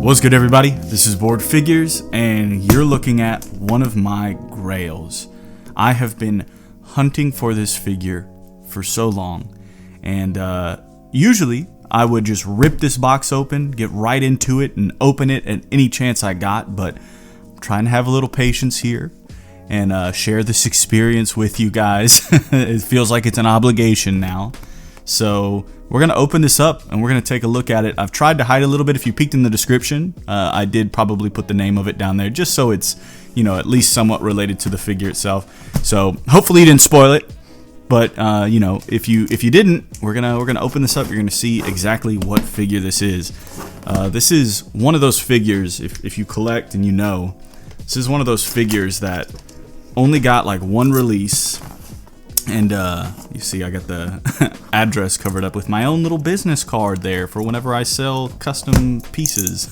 What's good, everybody? This is Board Figures, and you're looking at one of my grails. I have been hunting for this figure for so long, and usually I would just rip this box open, get right into it, and open it at any chance I got, but I'm trying to have a little patience here and share this experience with you guys. It feels like it's an obligation now. So we're going to open this up and we're going to take a look at it. I've tried to hide a little bit. If you peeked in the description, I did probably put the name of it down there just so it's, you know, at least somewhat related to the figure itself. So hopefully you didn't spoil it. But you know, if you didn't, we're gonna open this up. You're gonna see exactly what figure this is. This is one of those figures. If you collect and you know, this is one of those figures that only got like one release. And you see I got the address covered up with my own little business card there for whenever I sell custom pieces.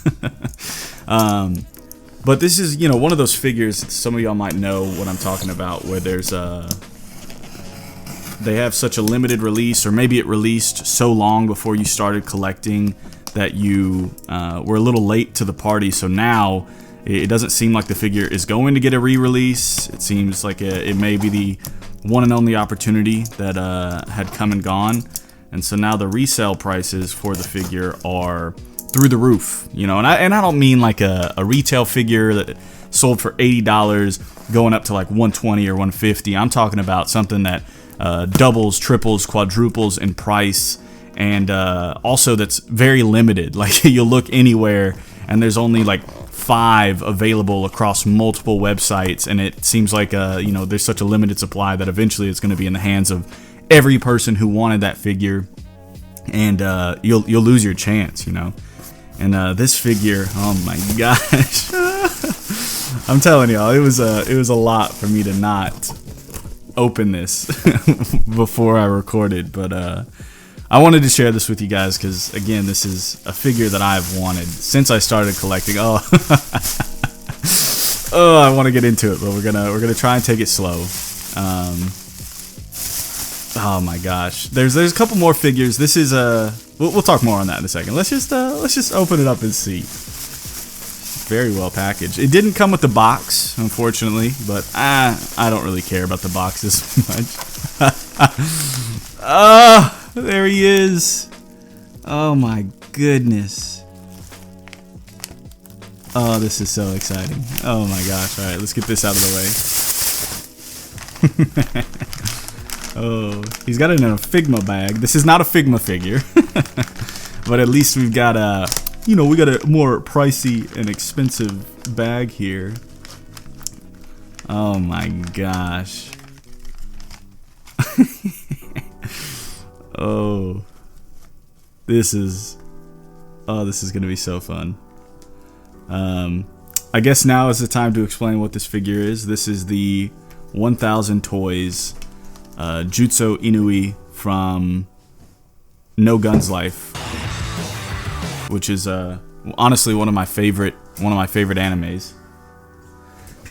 But this is, you know, one of those figures, some of y'all might know what I'm talking about, where there's they have such a limited release, or maybe it released so long before you started collecting that you were a little late to the party. So now it doesn't seem like the figure is going to get a re-release. It seems like it may be the one and only opportunity that had come and gone, and so now the resale prices for the figure are through the roof, you know. And I don't mean like a retail figure that sold for $80 going up to like $120 or $150. I'm talking about something that doubles, triples, quadruples in price, and also that's very limited. Like you'll look anywhere and there's only like 5 available across multiple websites, and it seems like you know, there's such a limited supply that eventually it's going to be in the hands of every person who wanted that figure, and you'll lose your chance, you know. And this figure, oh my gosh, I'm telling y'all, it was a lot for me to not open this before I recorded, but I wanted to share this with you guys because, again, this is a figure that I've wanted since I started collecting. Oh, oh, I want to get into it, but we're gonna try and take it slow. Oh my gosh, there's a couple more figures. This is we'll talk more on that in a second. Let's just open it up and see. Very well packaged. It didn't come with the box, unfortunately, but I don't really care about the boxes much. There he is. Oh my goodness. Oh, this is so exciting. Oh my gosh. Alright, let's get this out of the way. Oh, he's got it in a Figma bag. This is not a Figma figure. But at least we've got you know, we got a more pricey and expensive bag here. Oh my gosh. Oh, this is gonna be so fun. I guess now is the time to explain what this figure is. This is the 1000 Toys Juzo Inui from No Guns Life, which is honestly one of my favorite animes,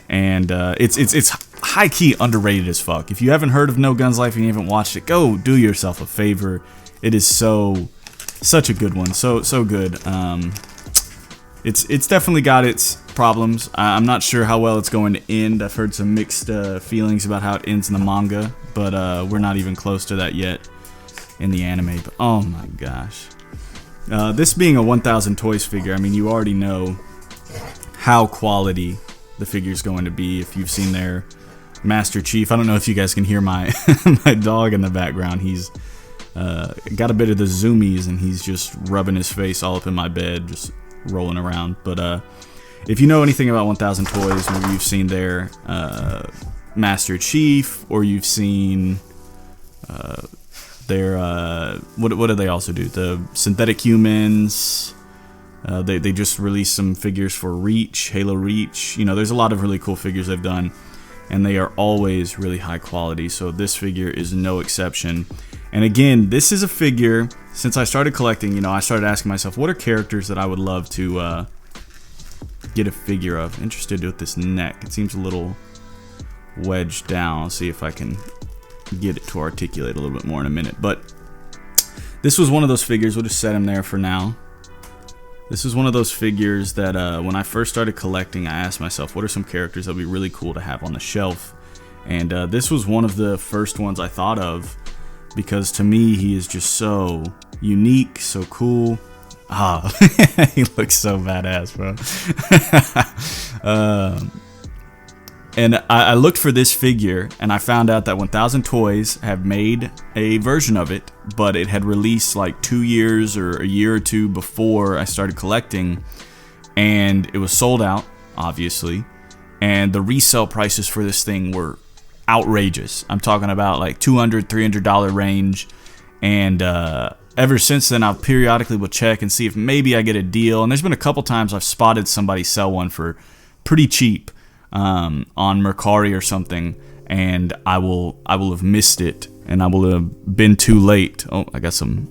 and it's high-key underrated as fuck. If you haven't heard of No Guns Life and you haven't watched it, go do yourself a favor. It is such a good one, so good. It's definitely got its problems. I'm not sure how well it's going to end. I've heard some mixed feelings about how it ends in the manga, but we're not even close to that yet in the anime. But oh my gosh, this being a 1000 Toys figure, I mean, you already know how quality the figure is going to be. If you've seen their Master Chief, I don't know if you guys can hear my my dog in the background. He's got a bit of the zoomies, and he's just rubbing his face all up in my bed, just rolling around. But if you know anything about 1000 Toys, maybe you've seen their Master Chief, or you've seen their what do they also do? The Synthetic Humans. They just released some figures for Reach, Halo Reach. You know, there's a lot of really cool figures they've done, and they are always really high quality. So this figure is no exception. And again, this is a figure, since I started collecting, you know, I started asking myself, what are characters that I would love to get a figure of? Interested with this neck. It seems a little wedged down. I'll see if I can get it to articulate a little bit more in a minute. But This was one of those figures. We'll just set him there for now. This is one of those figures that when I first started collecting, I asked myself, what are some characters that would be really cool to have on the shelf? And this was one of the first ones I thought of, because to me, he is just so unique, so cool. Ah, he looks so badass, bro. And I looked for this figure, and I found out that 1000 Toys have made a version of it, but it had released like 2 years or a year or two before I started collecting, and it was sold out, obviously, and the resale prices for this thing were outrageous. I'm talking about like $200, $300 range, and ever since then, I periodically will check and see if maybe I get a deal, and there's been a couple times I've spotted somebody sell one for pretty cheap, on Mercari or something, and I will have missed it, and I will have been too late. Oh, I got some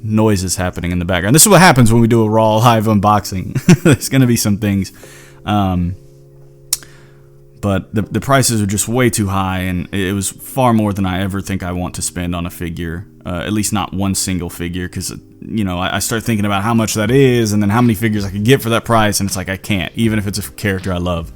noises happening in the background. This is what happens when we do a raw live unboxing. There's gonna be some things, but the prices are just way too high, and it was far more than I ever think I want to spend on a figure. At least not one single figure, because you know, I start thinking about how much that is, and then how many figures I could get for that price, and it's like I can't, even if it's a character I love.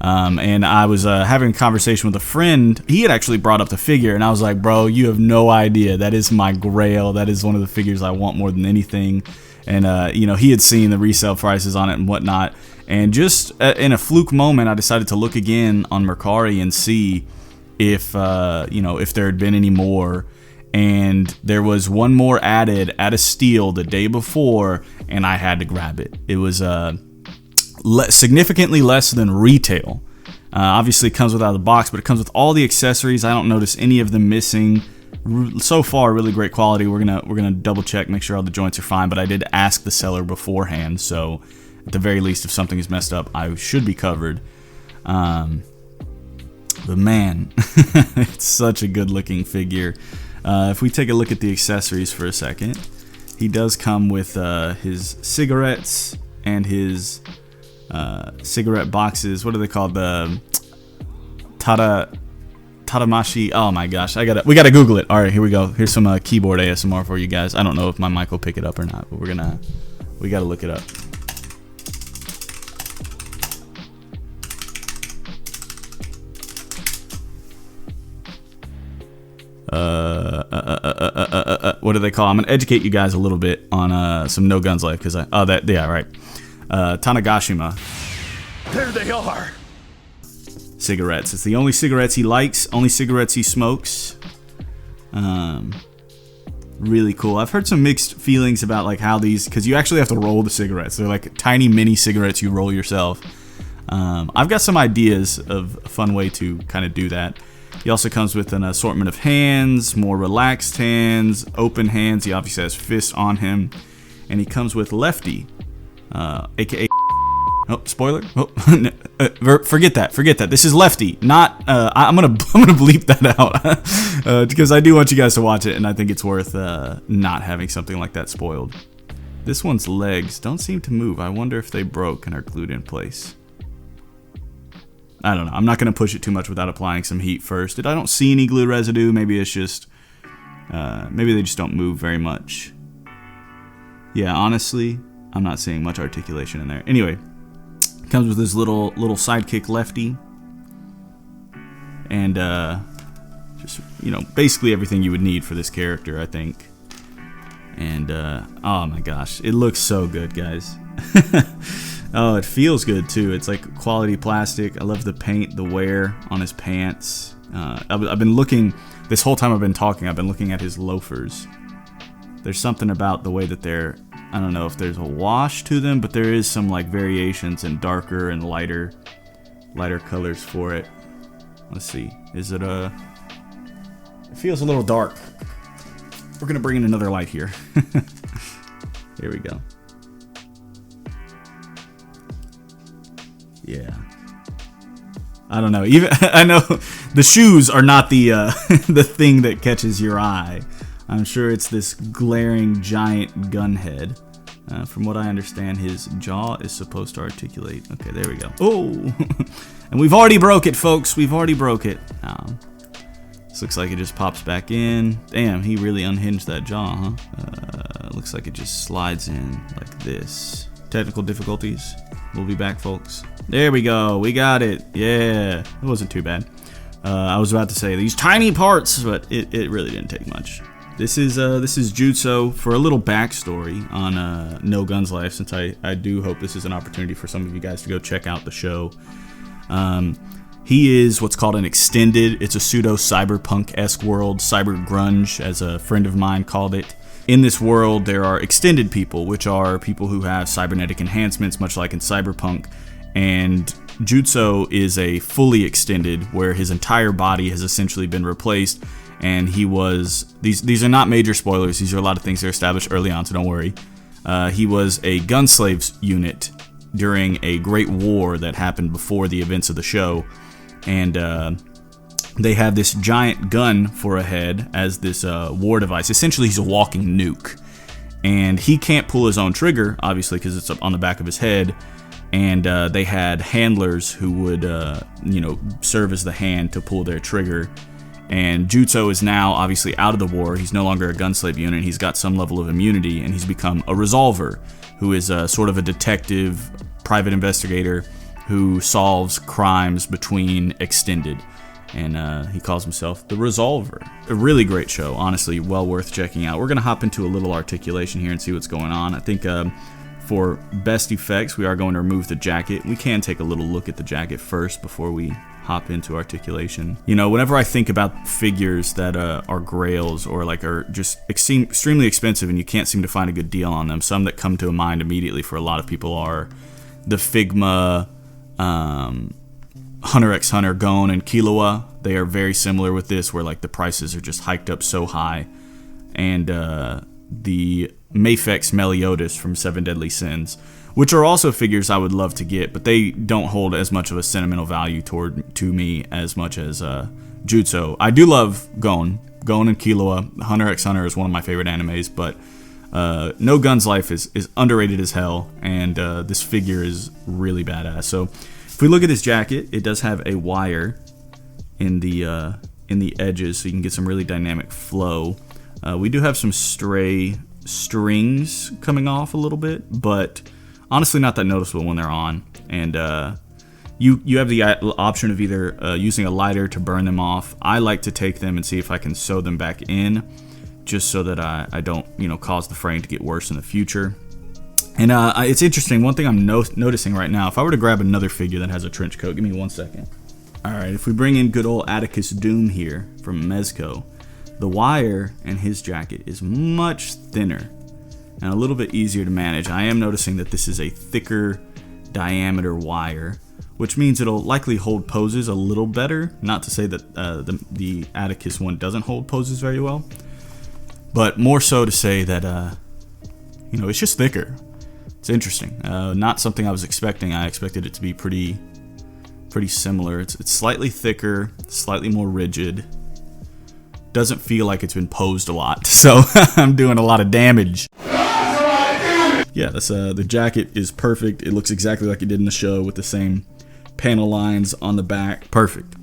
And I was having a conversation with a friend. He had actually brought up the figure, and I was like, bro, you have no idea. That is my grail. That is one of the figures I want more than anything. And, you know, he had seen the resale prices on it and whatnot. And just in a fluke moment, I decided to look again on Mercari and see if, you know, if there had been any more. And there was one more added at a steal the day before, and I had to grab it. It was significantly less than retail. Obviously it comes without the box, but it comes with all the accessories. I don't notice any of them missing. So far, really great quality. We're gonna double check, make sure all the joints are fine, but I did ask the seller beforehand, so at the very least, if something is messed up, I should be covered. But man, it's such a good looking figure. If we take a look at the accessories for a second, he does come with his cigarettes and his cigarette boxes. What are they called? The Tadamashi. Oh my gosh, we gotta Google it. All right, here we go. Here's some keyboard ASMR for you guys. I don't know if my mic will pick it up or not, but we gotta look it up. What do they call? I'm gonna educate you guys a little bit on some No Guns Life, because right. Tanagashima. There they are. Cigarettes. It's the only cigarettes he likes, only cigarettes he smokes. Really cool. I've heard some mixed feelings about like how these, because you actually have to roll the cigarettes. They're like tiny mini cigarettes you roll yourself. I've got some ideas of a fun way to kind of do that. He also comes with an assortment of hands, more relaxed hands, open hands. He obviously has fists on him, and he comes with Lefty. AKA oh, spoiler. Oh, forget that. This is Lefty, not I'm gonna bleep that out because I do want you guys to watch it, and I think it's worth not having something like that spoiled. This one's legs don't seem to move. I wonder if they broke and are glued in place. I don't know. I'm not gonna push it too much without applying some heat first. I don't see any glue residue. Maybe it's just maybe they just don't move very much. Yeah, honestly, I'm not seeing much articulation in there. Anyway, comes with this little sidekick Lefty, and just, you know, basically everything you would need for this character, I think. And oh my gosh, it looks so good, guys. Oh, it feels good too. It's like quality plastic. I love the paint, the wear on his pants. I've been looking this whole time I've been talking. I've been looking at his loafers. There's something about the way that they're, I don't know if there's a wash to them, but there is some like variations in darker and lighter colors for it. Let's see. Is it it feels a little dark. We're gonna bring in another light here. Here we go. Yeah. I don't know. Even I know the shoes are not the the thing that catches your eye. I'm sure it's this glaring giant gun head. From what I understand, his jaw is supposed to articulate. Okay, there we go. Oh, and we've already broke it, folks. We've already broke it. looks like it just pops back in. Damn, he really unhinged that jaw, huh? Looks like it just slides in like this. Technical difficulties. We'll be back, folks. There we go. We got it. Yeah, it wasn't too bad. I was about to say these tiny parts, but it really didn't take much. This is Juzo. For a little backstory on No Guns Life, since I do hope this is an opportunity for some of you guys to go check out the show. He is what's called an extended. It's a pseudo cyberpunk-esque world, cyber grunge, as a friend of mine called it. In this world, there are extended people, which are people who have cybernetic enhancements, much like in cyberpunk. And Juzo is a fully extended, where his entire body has essentially been replaced. And he was, these are not major spoilers, these are a lot of things that are established early on, so don't worry. He was a gunslaves unit during a great war that happened before the events of the show. And they have this giant gun for a head as this war device. Essentially, he's a walking nuke. And he can't pull his own trigger, obviously, because it's up on the back of his head. And they had handlers who would, serve as the hand to pull their trigger. And Juzo is now obviously out of the war. He's no longer a gunslave unit. He's got some level of immunity, and he's become a resolver, who is sort of a detective, private investigator who solves crimes between extended. And he calls himself the Resolver. A really great show, honestly, well worth checking out. We're going to hop into a little articulation here and see what's going on. I think for best effects, we are going to remove the jacket. We can take a little look at the jacket first before we hop into articulation. You know, whenever I think about figures that are grails or like are just extremely expensive and you can't seem to find a good deal on them, some that come to mind immediately for a lot of people are the Figma, Hunter x Hunter, Gon, and Killua. They are very similar with this, where like the prices are just hiked up so high. And the Mafex Meliodas from Seven Deadly Sins, which are also figures I would love to get, but they don't hold as much of a sentimental value to me as much as Juzo. I do love Gon and Killua. Hunter x Hunter is one of my favorite animes, but No Guns Life is underrated as hell, and this figure is really badass. So if we look at his jacket, it does have a wire in the edges, so you can get some really dynamic flow. We do have some stray strings coming off a little bit, but honestly not that noticeable when they're on. And you have the option of either using a lighter to burn them off. I like to take them and see if I can sew them back in, just so that I don't cause the fraying to get worse in the future. And it's interesting, one thing I'm noticing right now, if I were to grab another figure that has a trench coat, give me 1 second. Alright, if we bring in good old Atticus Doom here from Mezco, the wire in his jacket is much thinner and a little bit easier to manage. I am noticing that this is a thicker diameter wire, which means it'll likely hold poses a little better. Not to say that the Atticus one doesn't hold poses very well, but more so to say that it's just thicker. It's interesting. Not something I was expecting. I expected it to be pretty similar. It's slightly thicker, slightly more rigid. Doesn't feel like it's been posed a lot, so I'm doing a lot of damage. Yeah, the jacket is perfect. It looks exactly like it did in the show with the same panel lines on the back. Perfect.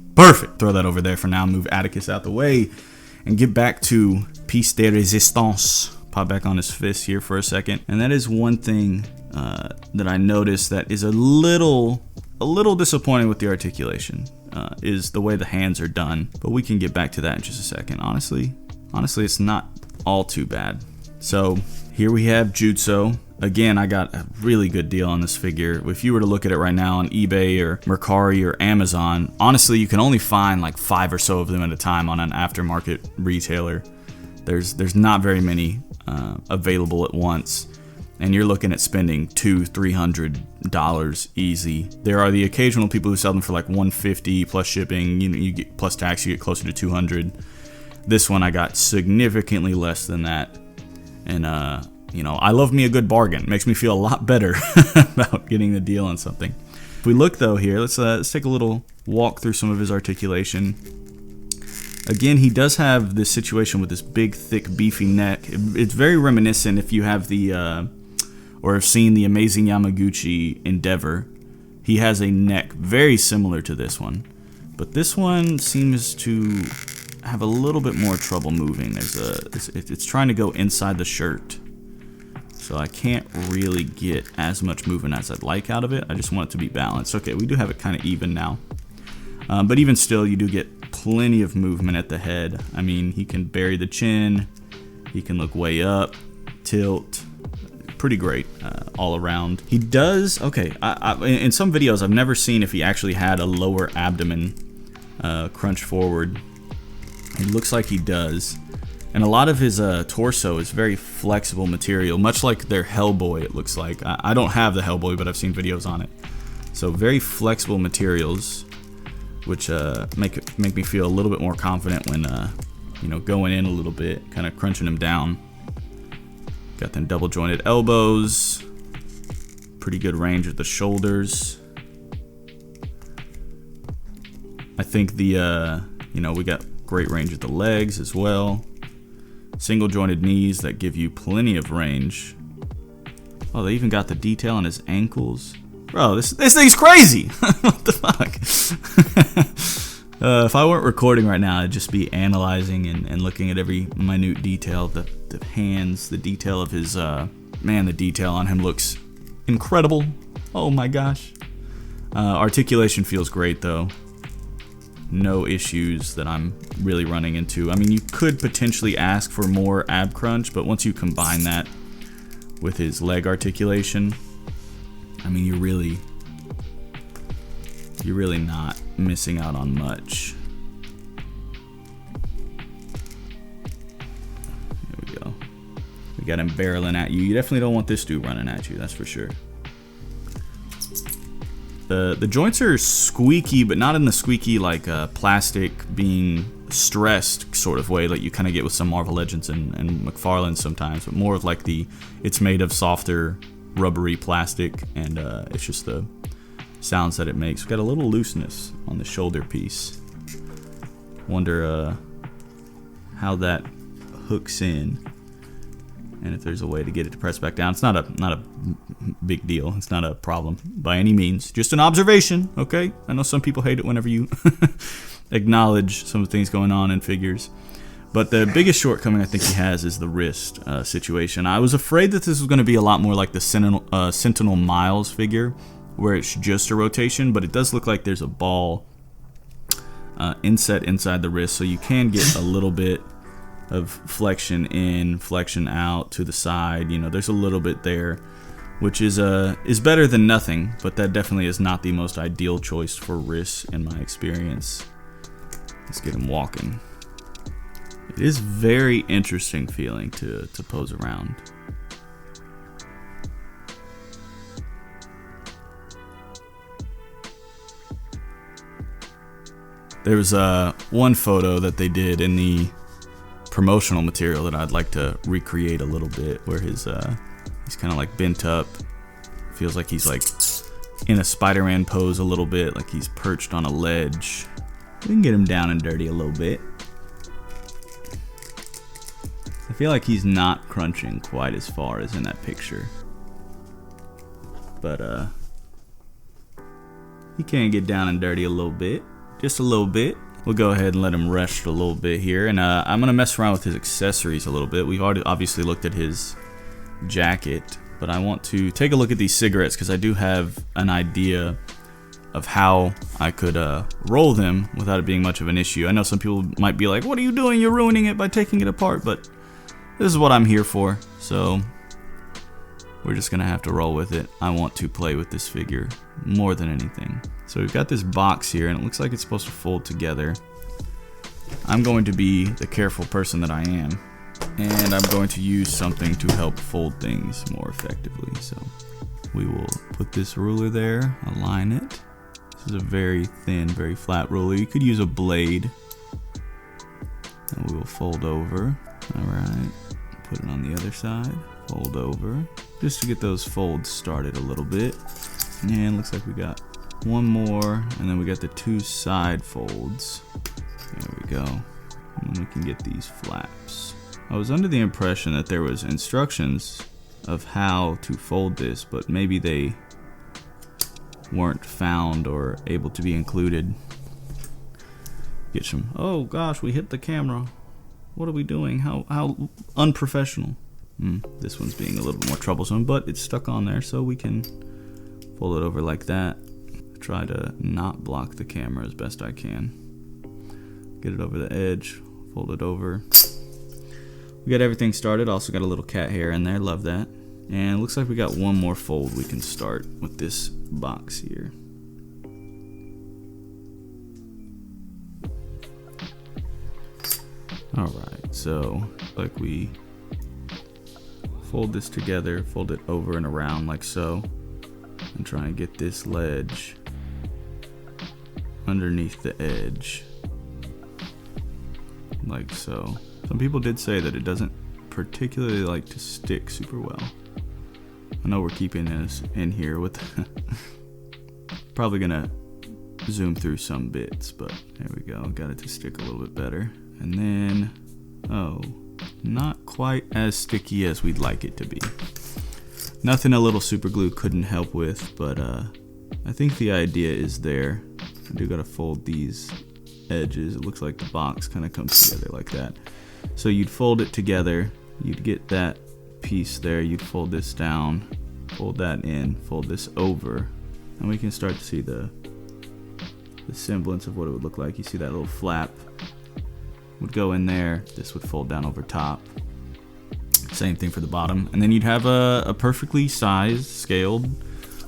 Throw that over there for now. Move Atticus out the way and get back to piece de resistance. Pop back on his fist here for a second. And that is one thing that I noticed that is a little disappointing with the articulation. Is the way the hands are done, but we can get back to that in just a second. Honestly, it's not all too bad. So here we have Juzo. Again, I got a really good deal on this figure. If you were to look at it right now on eBay or Mercari or Amazon, honestly, you can only find like 5 or so of them at a time on an aftermarket retailer. There's not very many available at once. And you're looking at spending $200-300 easy. There are the occasional people who sell them for like $150 plus shipping. You get plus tax, you get closer to $200. This one I got significantly less than that, and I love me a good bargain. It makes me feel a lot better about getting the deal on something. If we look though here, let's take a little walk through some of his articulation. Again, he does have this situation with this big, thick, beefy neck. It's very reminiscent if you have or have seen the Amazing Yamaguchi Endeavor. He has a neck very similar to this one, but this one seems to have a little bit more trouble moving. It's trying to go inside the shirt. So I can't really get as much movement as I'd like out of it. I just want it to be balanced. Okay, we do have it kind of even now. But even still, you do get plenty of movement at the head. I mean, he can bury the chin. He can look way up, tilt. Pretty great all around. He does, okay, in some videos I've never seen if he actually had a lower abdomen crunch forward. It looks like he does. And a lot of his torso is very flexible material, much like their Hellboy, it looks like. I don't have the Hellboy, but I've seen videos on it. So very flexible materials, which make me feel a little bit more confident when, you know, going in a little bit, kind of crunching him down. Got them double jointed elbows, pretty good range of the shoulders. I think the, you know, we got great range of the legs as well. Single jointed knees that give you plenty of range. Oh, they even got the detail on his ankles. Bro, this thing's crazy. What the fuck? If I weren't recording right now, I'd just be analyzing and looking at every minute detail. The hands, the detail of his, man, the detail on him looks incredible. Oh my gosh. Articulation feels great though. No issues that I'm really running into. I mean, you could potentially ask for more ab crunch, but once you combine that with his leg articulation, I mean, you're really not missing out on much. There we go. We got him barreling at you. You definitely don't want this dude running at you, that's for sure. The joints are squeaky, but not in the squeaky like plastic being stressed sort of way like you kind of get with some Marvel Legends and McFarlane sometimes, but more of like it's made of softer rubbery plastic, and it's just the sounds that it makes. We've got a little looseness on the shoulder piece. Wonder how that hooks in, and if there's a way to get it to press back down. It's not a big deal. It's not a problem by any means. Just an observation, okay? I know some people hate it whenever you acknowledge some of the things going on in figures. But the biggest shortcoming I think he has is the wrist situation. I was afraid that this was going to be a lot more like the Sentinel Miles figure, where it's just a rotation, but it does look like there's a ball inset inside the wrist, so you can get a little bit of flexion in, flexion out, to the side. You know, there's a little bit there, which is better than nothing, but that definitely is not the most ideal choice for wrists in my experience. Let's get him walking. It is very interesting feeling to pose around. There was one photo that they did in the promotional material that I'd like to recreate a little bit, where he's kind of like bent up. Feels like he's like in a Spider-Man pose a little bit, like he's perched on a ledge. We can get him down and dirty a little bit. I feel like he's not crunching quite as far as in that picture, but he can get down and dirty a little bit, just a little bit. We'll go ahead and let him rest a little bit here, and I'm gonna mess around with his accessories a little bit. We've already obviously looked at his jacket, but I want to take a look at these cigarettes because I do have an idea of how I could roll them without it being much of an issue. I know some people might be like, what are you doing? You're ruining it by taking it apart, but this is what I'm here for, so we're just gonna have to roll with it. I want to play with this figure more than anything. So we've got this box here, and it looks like it's supposed to fold together. I'm going to be the careful person that I am, and I'm going to use something to help fold things more effectively. So we will put this ruler there, align it. This is a very thin, very flat ruler. You could use a blade, and we will fold over. All right, put it on the other side, fold over, just to get those folds started a little bit. And looks like we got one more, and then we got the two side folds. There we go. And then we can get these flaps. I was under the impression that there was instructions of how to fold this, but maybe they weren't found or able to be included. get some. Oh gosh, we hit the camera. What are we doing? How unprofessional. This one's being a little bit more troublesome, but it's stuck on there, so we can fold it over like that. Try to not block the camera as best I can. Get it over the edge, fold it over. We got everything started. Also got a little cat hair in there, love that. And it looks like we got one more fold we can start with this box here. Alright, so like we fold this together, fold it over and around like so, and try and get this ledge underneath the edge like so. Some people did say that it doesn't particularly like to stick super well. I know we're keeping this in here with probably gonna zoom through some bits, but there we go, got it to stick a little bit better. And then, oh, not quite as sticky as we'd like it to be. Nothing a little super glue couldn't help with, but I think the idea is there. I do gotta fold these edges. It looks like the box kind of comes together like that. So you'd fold it together, you'd get that piece there, you'd fold this down, fold that in, fold this over, and we can start to see the semblance of what it would look like. You see that little flap would go in there, this would fold down over top. Same thing for the bottom, and then you'd have a perfectly sized, scaled,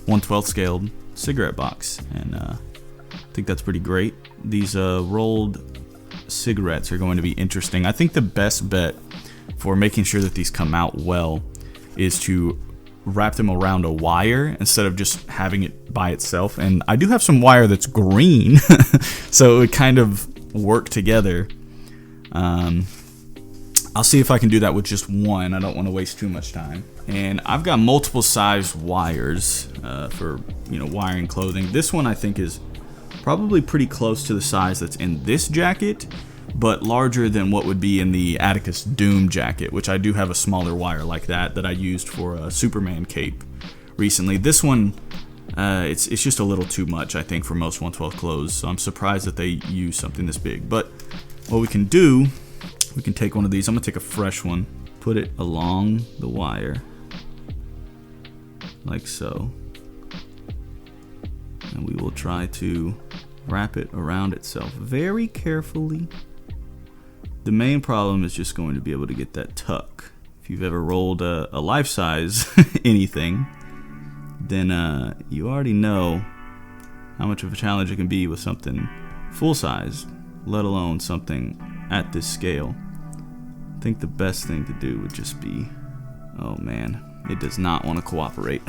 1/12 scaled cigarette box, and I think that's pretty great. These rolled cigarettes are going to be interesting. I think the best bet for making sure that these come out well is to wrap them around a wire instead of just having it by itself. And I do have some wire that's green, so it would kind of work together. I'll see if I can do that with just one. I don't want to waste too much time. And I've got multiple size wires for wiring clothing. This one I think is probably pretty close to the size that's in this jacket, but larger than what would be in the Atticus Doom jacket, which I do have a smaller wire like that I used for a Superman cape recently. This one, it's just a little too much, I think, for most 1/12 clothes, so I'm surprised that they use something this big. But what we can do, we can take one of these. I'm gonna take a fresh one, put it along the wire like so, and we will try to wrap it around itself very carefully. The main problem is just going to be able to get that tuck. If you've ever rolled a life-size anything, then you already know how much of a challenge it can be with something full-size, let alone something at this scale. I think the best thing to do would just be, oh man, it does not want to cooperate.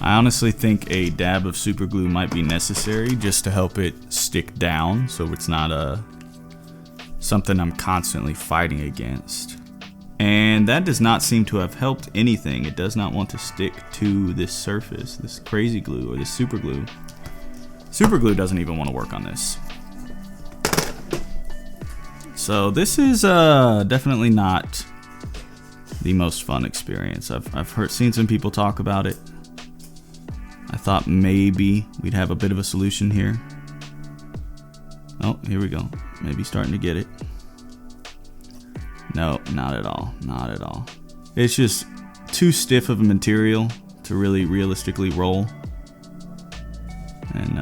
I honestly think a dab of super glue might be necessary just to help it stick down, so it's not something I'm constantly fighting against. And that does not seem to have helped anything. It does not want to stick to this surface, this crazy glue or this super glue. Super glue doesn't even want to work on this. So this is definitely not the most fun experience. I've seen some people talk about it. I thought maybe we'd have a bit of a solution here. Oh, here we go. Maybe starting to get it. No, not at all. Not at all. It's just too stiff of a material to really realistically roll. And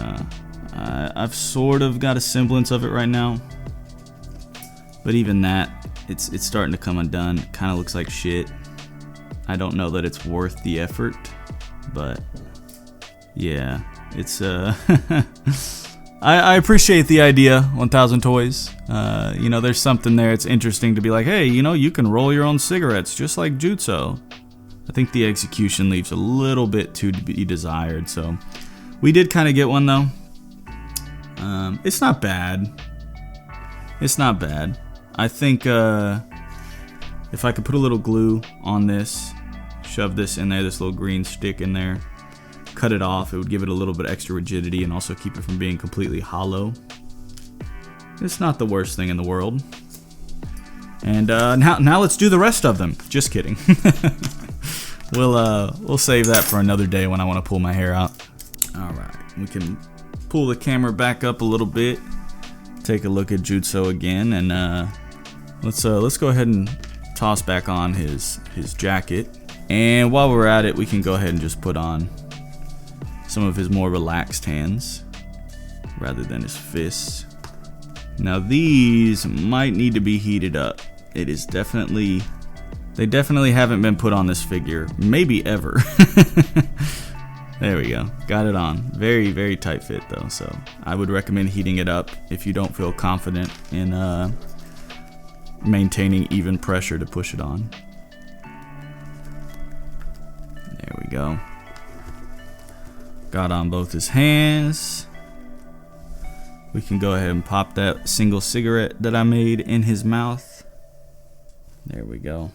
I've sort of got a semblance of it right now. But even that, it's starting to come undone. It kind of looks like shit. I don't know that it's worth the effort, but yeah, it's I appreciate the idea, 1000 Toys. There's something there. It's interesting to be like, hey, you can roll your own cigarettes just like Juzo. I think the execution leaves a little bit to be desired. So we did kind of get one though. It's not bad. It's not bad. I think if I could put a little glue on this, shove this in there, this little green stick in there, cut it off, it would give it a little bit extra rigidity and also keep it from being completely hollow. It's not the worst thing in the world. And now let's do the rest of them. Just kidding. we'll save that for another day when I want to pull my hair out. All right, we can pull the camera back up a little bit, take a look at Juzo again, and let's go ahead and toss back on his jacket. And while we're at it, we can go ahead and just put on some of his more relaxed hands rather than his fists. Now these might need to be heated up. They definitely haven't been put on this figure, maybe ever. There we go, got it on. Very, very tight fit though, so I would recommend heating it up if you don't feel confident in maintaining even pressure to push it on. There we go. Got on both his hands. We can go ahead and pop that single cigarette that I made in his mouth. There we go.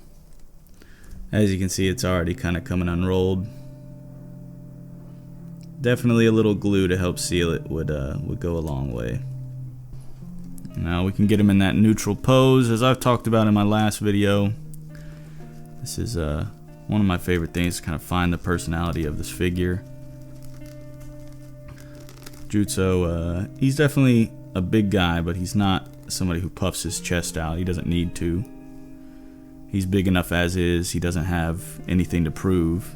As you can see, it's already kind of coming unrolled. Definitely a little glue to help seal it would go a long way. Now we can get him in that neutral pose, as I've talked about in my last video. This is one of my favorite things, to kind of find the personality of this figure. Juzo, he's definitely a big guy, but he's not somebody who puffs his chest out. He doesn't need to. He's big enough as is. He doesn't have anything to prove.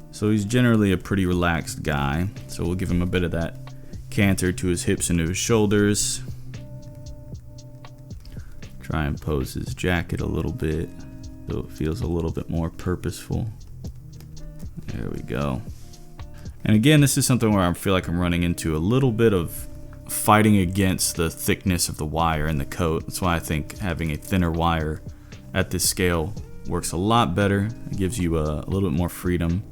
So he's generally a pretty relaxed guy. So we'll give him a bit of that canter to his hips and to his shoulders. Try and pose his jacket a little bit so it feels a little bit more purposeful. There we go. And again, this is something where I feel like I'm running into a little bit of fighting against the thickness of the wire in the coat. That's why I think having a thinner wire at this scale works a lot better. It gives you a little bit more freedom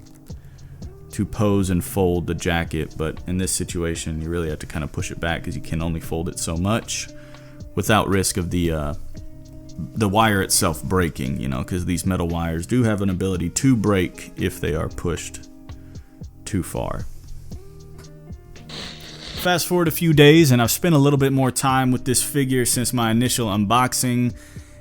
to pose and fold the jacket, but in this situation you really have to kind of push it back because you can only fold it so much without risk of the wire itself breaking, you know, because these metal wires do have an ability to break if they are pushed too far. Fast forward a few days and I've spent a little bit more time with this figure since my initial unboxing.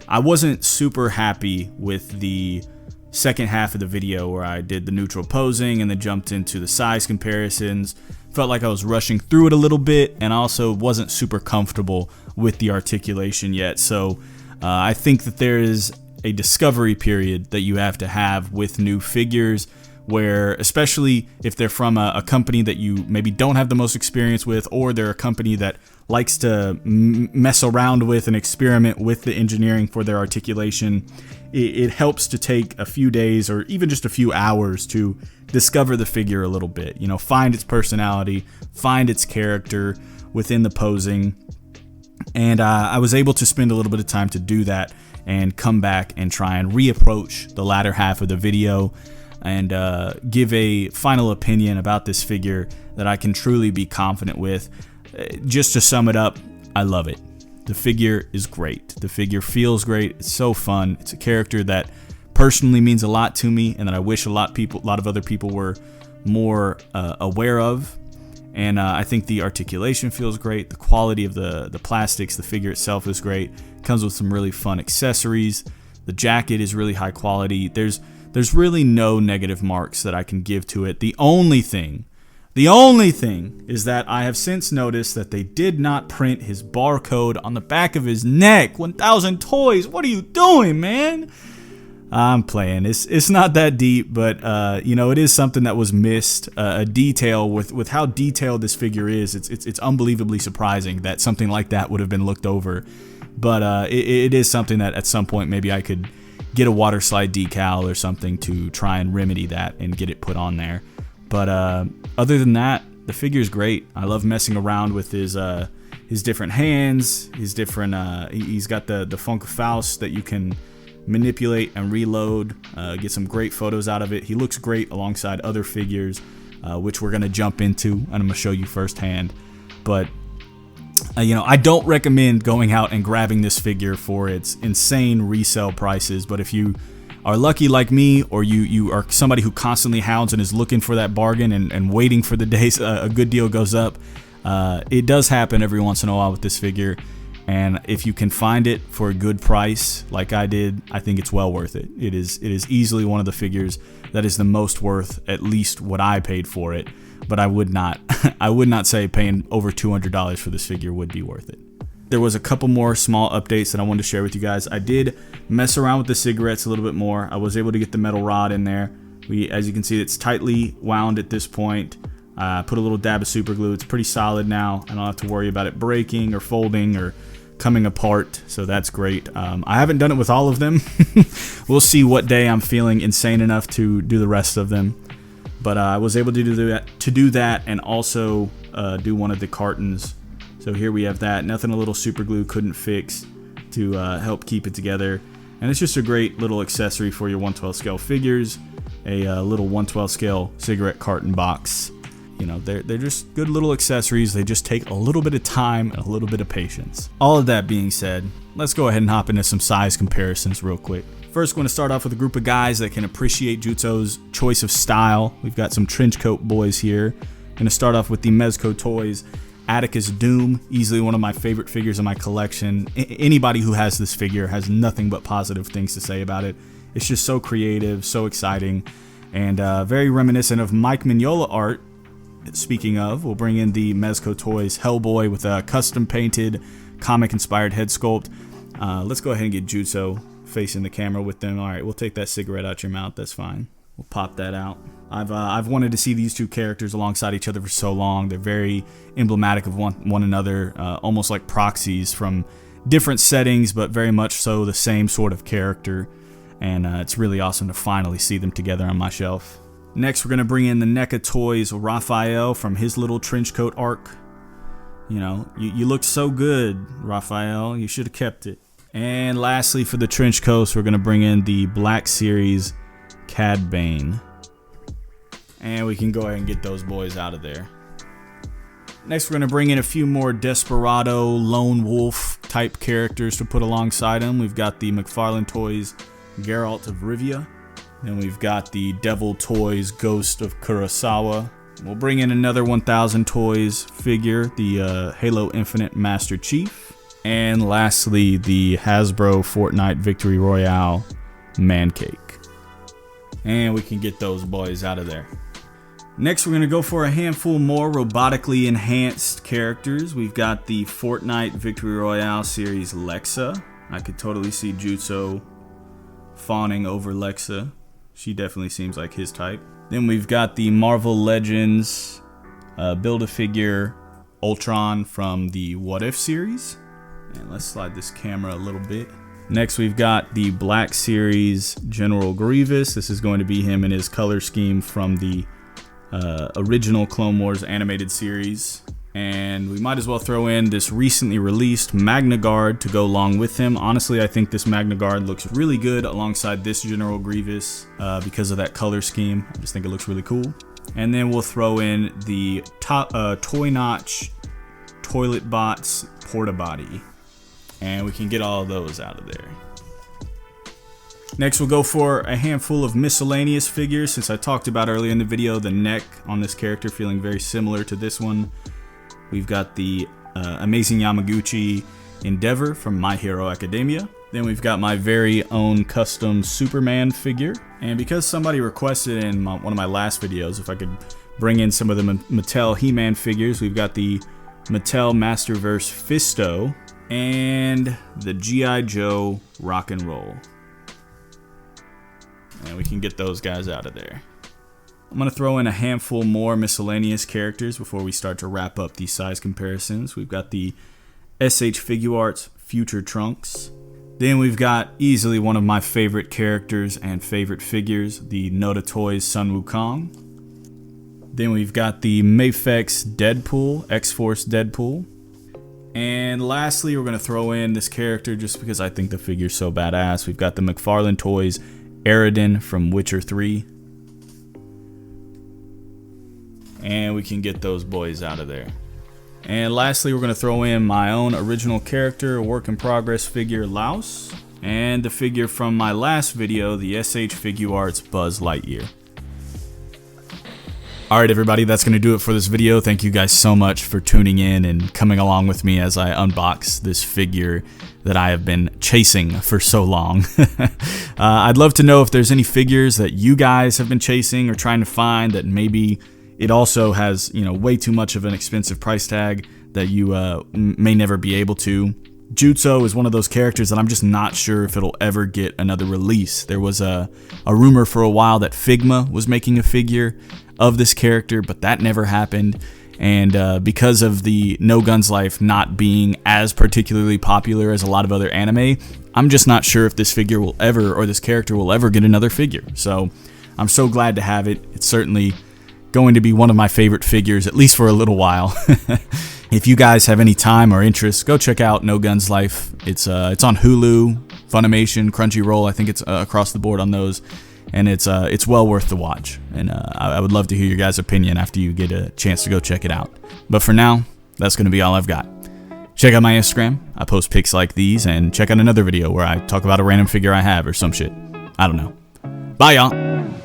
I wasn't super happy with the second half of the video where I did the neutral posing and then jumped into the size comparisons. Felt like I was rushing through it a little bit, and also wasn't super comfortable with the articulation yet. So I think that there is a discovery period that you have to have with new figures, where especially if they're from a company that you maybe don't have the most experience with, or they're a company that likes to mess around with and experiment with the engineering for their articulation, it helps to take a few days or even just a few hours to discover the figure a little bit. You know, find its personality, find its character within the posing. And I was able to spend a little bit of time to do that and come back and try and reapproach the latter half of the video and give a final opinion about this figure that I can truly be confident with. Just to sum it up, I love it. The figure is great. The figure feels great. It's so fun. It's a character that personally means a lot to me, and that I wish a lot of other people were more aware of. And I think the articulation feels great. The quality of the plastics, the figure itself is great. It comes with some really fun accessories. The jacket is really high quality. There's really no negative marks that I can give to it. The only thing is that I have since noticed that they did not print his barcode on the back of his neck. 1000 Toys, what are you doing, man? I'm playing. It's not that deep, but you know, it is something that was missed. A detail with how detailed this figure is. It's unbelievably surprising that something like that would have been looked over. But it is something that at some point maybe I could get a water slide decal or something to try and remedy that and get it put on there. But other than that, the figure is great. I love messing around with his different hands, his different. He's got the Funke Faust that you can manipulate and reload. Get some great photos out of it. He looks great alongside other figures, which we're gonna jump into and I'm gonna show you firsthand. But you know, I don't recommend going out and grabbing this figure for its insane resale prices. But if you are lucky like me, or you are somebody who constantly hounds and is looking for that bargain and waiting for the days a good deal goes up, it does happen every once in a while with this figure. And if you can find it for a good price, like I did, I think it's well worth it. It is easily one of the figures that is the most worth, at least what I paid for it. But I would not, I would not say paying over $200 for this figure would be worth it. There was a couple more small updates that I wanted to share with you guys. I did mess around with the cigarettes a little bit more. I was able to get the metal rod in there. As you can see, it's tightly wound at this point. Put a little dab of super glue. It's pretty solid now. I don't have to worry about it breaking or folding or coming apart, so that's great. I haven't done it with all of them. We'll see what day I'm feeling insane enough to do the rest of them. But I was able to do that and also do one of the cartons. So here we have that. Nothing a little super glue couldn't fix to help keep it together. And it's just a great little accessory for your 1/12 scale figures. A little 1/12 scale cigarette carton box. You know, they're just good little accessories. They just take a little bit of time and a little bit of patience. All of that being said, let's go ahead and hop into some size comparisons real quick. First, we're going to start off with a group of guys that can appreciate Juzo's choice of style. We've got some trench coat boys here. Going to start off with the Mezco Toys Atticus Doom, easily one of my favorite figures in my collection. Anybody who has this figure has nothing but positive things to say about it. It's just so creative, so exciting, and very reminiscent of Mike Mignola art. Speaking of, we'll bring in the Mezco Toys Hellboy with a custom painted comic-inspired head sculpt. Let's go ahead and get Juzo facing the camera with them. All right, we'll take that cigarette out your mouth. That's fine. We'll pop that out. I've wanted to see these two characters alongside each other for so long. They're very emblematic of one another, almost like proxies from different settings, but very much so the same sort of character. And it's really awesome to finally see them together on my shelf. Next, we're going to bring in the NECA Toys Raphael from his little trench coat arc. You know, you looked so good, Raphael. You should have kept it. And lastly, for the trench coats, we're going to bring in the Black Series Cad Bane. And we can go ahead and get those boys out of there. Next, we're going to bring in a few more Desperado, Lone Wolf type characters to put alongside them. We've got the McFarlane Toys Geralt of Rivia. Then we've got the Devil Toys Ghost of Kurosawa. We'll bring in another 1000 Toys figure, the Halo Infinite Master Chief. And lastly, the Hasbro Fortnite Victory Royale Man Cake. And we can get those boys out of there. Next, we're going to go for a handful more robotically enhanced characters. We've got the Fortnite Victory Royale series Lexa. I could totally see Juzo fawning over Lexa. She definitely seems like his type. Then we've got the Marvel Legends Build-A-Figure Ultron from the What If series. And let's slide this camera a little bit. Next, we've got the Black Series General Grievous. This is going to be him in his color scheme from the original Clone Wars animated series. And we might as well throw in this recently released Magna Guard to go along with him. Honestly, I think this Magna Guard looks really good alongside this General Grievous because of that color scheme. I just think it looks really cool. And then we'll throw in the Toy Notch Toilet Bots Porta Body. And we can get all of those out of there. Next, we'll go for a handful of miscellaneous figures. Since I talked about earlier in the video, the neck on this character feeling very similar to this one. We've got the Amazing Yamaguchi Endeavor from My Hero Academia. Then we've got my very own custom Superman figure. And because somebody requested in one of my last videos if I could bring in some of the Mattel He-Man figures, we've got the Mattel Masterverse Fisto and the G.I. Joe Rock and Roll. And we can get those guys out of there. I'm going to throw in a handful more miscellaneous characters before we start to wrap up these size comparisons. We've got the SH Figuarts Future Trunks. Then we've got easily one of my favorite characters and favorite figures, the Noda Toys Sun Wukong. Then we've got the Mafex Deadpool, X-Force Deadpool. And lastly, we're going to throw in this character just because I think the figure's so badass. We've got the McFarlane Toys Aridin from Witcher 3. And we can get those boys out of there. And lastly, we're going to throw in my own original character, work in progress figure Laos. And the figure from my last video, the SH Figuarts Buzz Lightyear. Alright everybody, that's going to do it for this video. Thank you guys so much for tuning in and coming along with me as I unbox this figure that I have been chasing for so long. I'd love to know if there's any figures that you guys have been chasing or trying to find that maybe it also has, you know, way too much of an expensive price tag that you may never be able to. Juzo is one of those characters that I'm just not sure if it'll ever get another release. There was a rumor for a while that Figma was making a figure of this character, but that never happened. And because of the No Guns Life not being as particularly popular as a lot of other anime, I'm just not sure if this figure will ever, or this character will ever get another figure. So I'm so glad to have it. It's certainly going to be one of my favorite figures, at least for a little while. If you guys have any time or interest, go check out No Guns Life. It's on Hulu, Funimation, Crunchyroll. I think it's across the board on those, and it's well worth the watch. And I would love to hear your guys' opinion after you get a chance to go check it out. But for now, that's going to be all I've got. Check out my Instagram. I post pics like these, and check out another video where I talk about a random figure I have or some shit. I don't know. Bye, y'all.